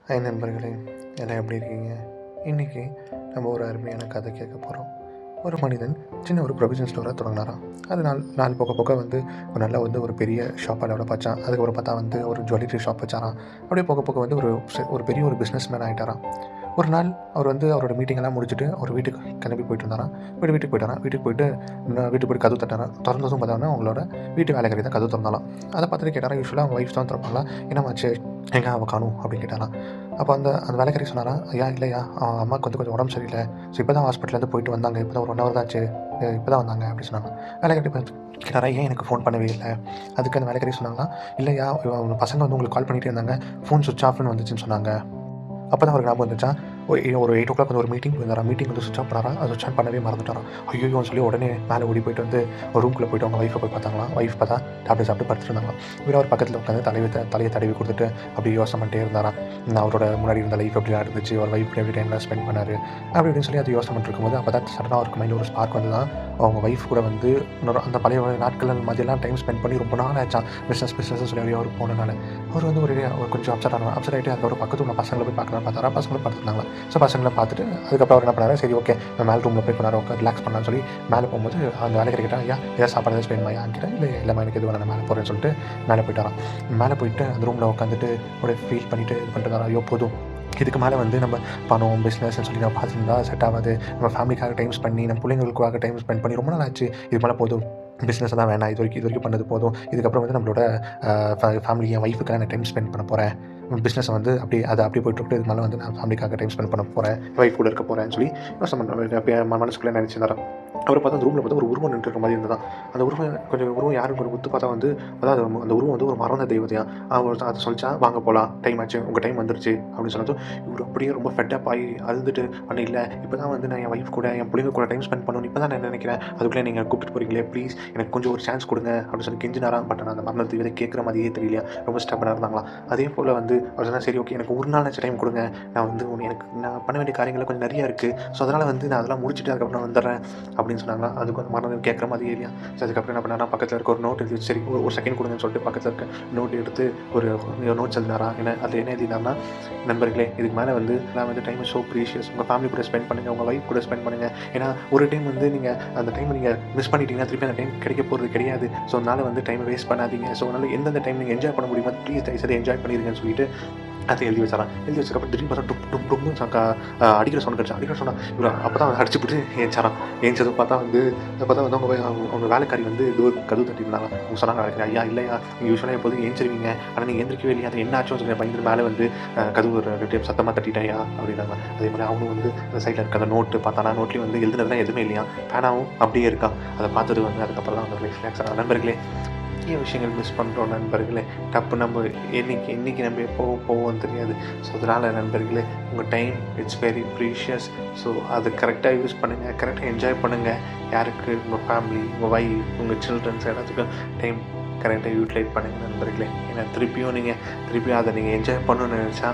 Hi நண்பர்களே, எல்லாம் எப்படி இருக்கீங்க? இன்றைக்கி நம்ம ஒரு அருமையான கதை கேட்க போகிறோம். ஒரு மனிதன் சின்ன ஒரு ப்ரொவிஷன் ஸ்டோராக தொடங்கினாராம். அது நாள் போக போக ஒரு நல்ல ஒரு பெரிய ஷாப்பாக டெவலப் ஆச்சான். அதுக்கப்புறம் பார்த்தா ஒரு ஜுவல்லரி ஷாப் வச்சாராம். அப்படியே போக போக ஒரு பெரிய ஒரு பிஸ்னஸ் மேன் ஆகிட்டாராம். ஒரு நாள் அவர் அவரோட மீட்டிங்கெல்லாம் முடிச்சுட்டு அவர் வீட்டுக்கு கிளம்பி போயிட்டு இருந்தாராம். வீட்டுக்கு போயிட்டாராம். வீட்டுக்கு போய்ட்டு கதவு தட்டாராம். திறந்ததும் பார்த்தோன்னா அவங்களோட வீட்டு வேலைக்காரி தான் கதவு திறந்தாலாம். அதை பார்த்துட்டு கேட்டாராம். யூஸ்வலாக அவங்க ஒய்ஃப் தான் திறப்பாங்களா? என்னமாச்சு, எங்கே அவள் காணும் அப்படின்னு கேட்டாராம். அப்போ அந்த அந்த வேலைக்காரி சொன்னாராம், ஐயா இல்லையா, அம்மாவுக்கு கொஞ்சம் உடம்பு சரியில்லை. ஸோ இப்போ தான் ஹாஸ்பிட்டலேருந்து போயிட்டு வந்தாங்க. இப்போ தான் ஒரு 1 ஹவர் தான் ஆச்சு. இப்போ தான் வந்தாங்க அப்படி சொன்னாங்க. வேலைக்காரி கேட்டாரா, ஏன் எனக்கு ஃபோன் பண்ணவே இல்லை? அதுக்கு அந்த வேலைக்காரி சொன்னாங்களா, இல்லையா அவங்க பசங்க உங்களுக்கு கால் பண்ணிகிட்டே இருந்தாங்க, ஃபோன் சுவிட்ச் ஆஃப்னு வந்துச்சுன்னு சொன்னாங்க. அப்போ தான் அவருக்கு ஞாபகம் வந்துச்சா, ஒரு 8 ஒரு மீட்டிங் போயிருந்தாராம். மீட்டிங் சுவிட்ச் ஆஃப் பண்ணாராம். அது சுவிட்ச் ஆன் பண்ணவே மறந்துட்டாராம். ஐயோன்னு சொல்லி உடனே மேலே ஓடி போயிட்டு ஒரு ரூம்குள்ளே போய்ட்டு அவங்க ஒய்ஃபை போய் பார்த்தாங்களாம். ஒய்ஃப் பார்த்தா டேப்லெட் சாப்பிட்டு படுத்துருந்தாங்களாம். இவர் அவர் பக்கத்தில் உட்காந்து தலையை தடவி கொடுத்துட்டு அப்படி யோசனை பண்ணிட்டே இருந்தாராம். அவரோட முன்னாடி இருந்த லைஃப் எப்படிலாம் இருந்துச்சு, அவர் ஒய்ஃப் எப்படி டைம்லாம் ஸ்பெண்ட் பண்ணார் அப்படி இப்படின்னு சொல்லி அது யோசனை பண்ணிருக்கும்போது அப்போ தான் சடனாக அவருக்கு மைண்டில் ஒரு ஸ்பார்க் வந்து தான் அவங்க ஒய்ஃப் கூட அந்த பழைய நாட்கள் மதியெல்லாம் டைம் ஸ்பெண்ட் பண்ணி ரொம்ப நாள் ஆச்சான். பிஸ்னஸ் சொல்லி அவர் போனனால அவர் ஒரு கொஞ்சம் அப்செட் ஆகிட்டு அதுக்கப்புறம் பக்கத்து உள்ள பசங்களை போய் பார்க்கலாம் பார்த்தாரா. பசங்களும் படுத்துருந்தாங்களா. ஸோ பசங்களை பார்த்துட்டு அதுக்கப்புறம் அவர் என்ன பண்ணாரு, சரி ஓகே நான் மேலே ரூமில் போய் பண்ணாரு ரிலாக்ஸ் பண்ணலான்னு சொல்லி மேலே போகும்போது அந்த வேலைக்கு கேட்டால், ஐயா ஏதாவது சாப்பாடு ஏதாச்சும் வேணுமா கேட்டேன். இல்லை இல்லைம்மா எனக்கு எது வேணும், நான் மேலே போகிறேன்னு சொல்லிட்டு மேலே போயிட்டாராம். மேலே போயிட்டு அந்த ரூமில் உட்காந்துட்டு அப்படியே ஃபீல் பண்ணிவிட்டு இது பண்ணிட்டு இருந்தாரா, ஐயோ போதும் இதுக்கு மேலே நம்ம பணம் பிஸ்னஸ்ன்னு சொல்லி நான் பார்த்துருந்தா செட் ஆகாது. நம்ம ஃபேமிலிக்காக டைம் ஸ்பெண்ட் பண்ணி நம்ம பிள்ளைங்களுக்காக டைம் ஸ்பெண்ட் பண்ணி ரொம்ப நாள் ஆச்சு. இது மேலே போதும், பிஸ்னஸ் தான் வேணாம், இது வரைக்கும் பண்ணது போதும். இதுக்கப்புறம் நம்மளோட ஃபேமிலி என் ஒய்ஃபுக்காக நான் டைம் ஸ்பெண்ட் பண்ண போகிறேன். பிஸ்னஸை அப்படியே போய்ட்டு இது மேலே நான் ஃபேமிலிக்காக டைம் ஸ்பெண்ட் பண்ண போகிறேன், ஒய்ஃப் கூட இருக்க போகிறேன்னு சொல்லி மனசுக்குள்ளே நினச்சிருந்தாராம். அவரை பார்த்தா அந்த ரூமில் பார்த்தா ஒரு உருவம் நின்றுற மாதிரி இருந்ததான். அந்த உருவம் யாரும் கொஞ்சம் உத்து பார்த்தா அதாவது அந்த உருவம் ஒரு மறந்த தெய்வத்தையாக அதை சொல்லிச்சா, வாங்க போகலாம், டைம் ஆச்சு, உங்கள் டைம் வந்துருச்சு அப்படின்னு சொன்னதும் இவர் அப்படியே ரொம்ப ஃபெட்டப் ஆகி அழுதுட்டு, ஆனால் இல்லை இப்போ தான் நான் என் ஒய்ஃப் கூட என் பிள்ளைங்க கூட டைம் ஸ்பெண்ட் பண்ணணும் இப்போ தான் நான் நினைக்கிறேன், அதுக்குள்ளே நீங்கள் கூப்பிட்டு போகிறீங்களே ப்ளீஸ் எனக்கு கொஞ்சம் ஒரு சான்ஸ் கொடுங்க அப்படின்னு சொல்லி கெஞ்சினாராம். பட் அந்த மரண தெய்வத்தை கேட்குற மாதிரியே தெரியலையா, ரொம்ப ஸ்டெப்பனாக இருந்தாங்களாம். அதே போல் அவர் சொன்னால், சரி ஓகே எனக்கு ஒரு நாள் டைம் கொடுங்க, நான் நான் பண்ண வேண்டிய காரியங்கள் கொஞ்சம் நிறையா இருக்குது, ஸோ அதனால் நான் அதெல்லாம் முடிச்சுட்டு அதுக்கப்புறம் நான் வந்துடுறேன் அப்படின்னு சொன்னாங்களா. அதுக்கு மரணம் கேட்குற மாதிரி இல்லையா. ஸோ அதுக்கப்புறம் என்ன பண்ணாரா, பக்கத்தில் இருக்க ஒரு நோட் எழுதி, சரி ஒரு செகண்ட் கொடுங்கன்னு சொல்லிட்டு பக்கத்தில் இருக்க நோட் எடுத்து ஒரு நோட்ஸ் எழுதினாரா. அதில் என்ன எழுதினார்னா, நண்பர்களே இதுக்கு மேலே நான் டைம் ஸோ ப்ரீஷியஸ், உங்கள் ஃபேமிலி கூட ஸ்பெண்ட் பண்ணுங்கள், உங்கள் ஒய்ஃப் கூட ஸ்பெண்ட் பண்ணுங்கள். ஏன்னா ஒரு டைம் நீங்கள் அந்த டைமை நீங்கள் மிஸ் பண்ணிட்டீங்கன்னா திருப்பி அந்த டைம் கிடைக்க போகிறது கிடையாது. ஸோ அதனால் டைமை வேஸ்ட் பண்ணாதீங்க. ஸோ அதனால் எந்தெந்த டைம் நீங்கள் என்ஜாய் பண்ண முடியுமோ ப்ளீஸ் தயவுசெய்து என்ஜாய் பண்ணிடுங்கன்னு சொல்லிட்டு அதை எழுதி வச்சாராம். எழுதி வச்சதுக்கப்புறம் திடீர்னு பார்த்தா டும்னு அடிக்கிற சவுண்ட் கிடச்சா. அடிக்கிற சவுண்டா இவர் அப்போ தான் அடிச்சு போட்டு ஏஞ்சாராம். ஏஞ்சதும் பார்த்தா அவங்க வேலைக்காரி கதவு தட்டியிருந்தாங்க. அவங்க சொன்னாங்க, வேலைக்காரி, ஐயா இல்லையா நீங்கள் யூஸ்வலாக எப்போதும் ஏஞ்சிருவீங்க, ஆனால் நீங்கள் எந்திரிக்கவே இல்லையா, அது என்ன ஆச்சுன்னு சொல்லி பயந்துட்டு மேலே கதவு ஒரு டைம் சத்தமாக தட்டிட்டாயா அப்படின்னாங்க. அதே மாதிரி அவனும் அந்த சைடில் இருக்க அந்த நோட்டு பார்த்தானா, நோட்லேயும் எழுதுனதுலாம் எதுவுமே இல்லையா, பேனாவும் அப்படியே இருக்கா. அதை பார்த்துட்டு அதுக்கப்புறம் தான் அவங்க ரிலாக்ஸ் ஆனாங்க. நண்பர்களே, நிறைய விஷயங்கள் மிஸ் பண்ணுறோம் நண்பர்களே. நம்ம இன்றைக்கி நம்ம எப்போ போவோம்னு தெரியாது. ஸோ அதனால் நண்பர்களே, உங்கள் time it's very precious. So அது கரெக்டாக யூஸ் பண்ணுங்கள், கரெக்டாக என்ஜாய் பண்ணுங்கள். யாருக்கு உங்கள் ஃபேமிலி, உங்கள் ஒய்ஃப், உங்கள் சில்ட்ரன்ஸ் எல்லாத்துக்கும் டைம் கரெக்டாக யூட்டிலைஸ் பண்ணுங்கள் நண்பர்களே. ஏன்னா திருப்பியும் அதை நீங்கள் என்ஜாய் பண்ணணும்னு நினச்சா